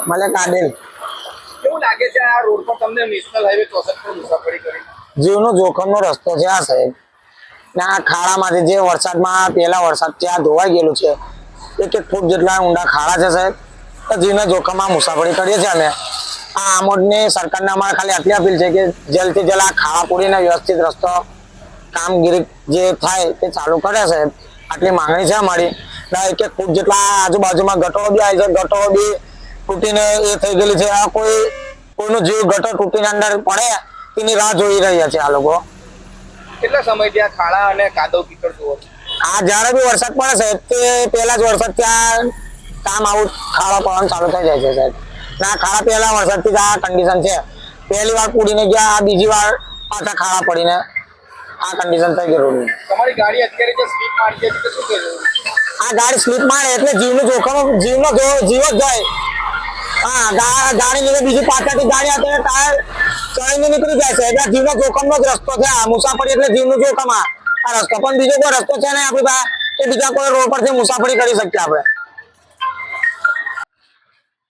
મલક આદિલ. કેવું લાગે છે આ રોડ પર તમને નેશનલ હાઈવે 64 પર મુસાફરી કરી? જીવનો જોખમનો રસ્તો છે આ સાહેબ. ને આ ખાડામાંથી જે વરસાદમાં પહેલા વરસાદ ત્યાં ધોવાઈ ગયેલું છે, 1 ફૂટ જેટલા ઊંડા ખાડા છે સાહેબ. તો જીવના જોખમમાં મુસાફરી કરીએ છીએ અમે. આ આમોદની સરકારને અમારે ખાલી આટલી અપીલ છે કે જલ્દથી જલ્દ આ ખાડા પૂરીને વ્યવસ્થિત રસ્તો કામગીરી જે થાય તે ચાલુ કરે સાહેબ. આટલી માંગણી છે અમારી. 1 ફૂટ જેટલા આજુબાજુમાં ગટરો બી આવી છે, ગટરો બી તૂટીને એ થઈ ગયેલી છે. આ કોઈનો જીવ ગટર તૂટીને અંદર પડે તેની રાહ જોઈ રહ્યા છે આ લોકો. કેટલા સમયથી આ ખાડા અને કાદવ કીચડ જુઓ છો? આ જ્યારે બી વરસાદ પડે સાહેબ તે પહેલા જ વરસાદ ત્યાં કામ આવું ખાડા પડવાનું ચાલુ થઈ જાય છે સાહેબ. આ ખાડા પહેલા વરસાદથી જ આ કન્ડિશન છે. પહેલી વાર પૂરીને ગયા, આ બીજી વાર પાછા ખાડા પડીને આ કન્ડિશન થઈ ગઈ રોડની. તમારી ગાડી અત્યારે જે સ્લીપ મારી છે તો શું કહેવું? આ ગાડી સ્લીપ મારે એટલે જીવનું જોખમ, જીવ જ જાય. હા, ગાડી લીધે બીજી પાછળથી ગાડી આવે ટાયર ચડીને નીકળી જાય છે. એટલે જીવનો જોખમનો જ રસ્તો છે આ. મુસાફરી એટલે જીવનું જોખમ આ રસ્તો. પણ બીજો કોઈ રસ્તો છે નહીં આપણી પાસે કે બીજા કોઈ રોડ પરથી મુસાફરી કરી શકીએ આપણે.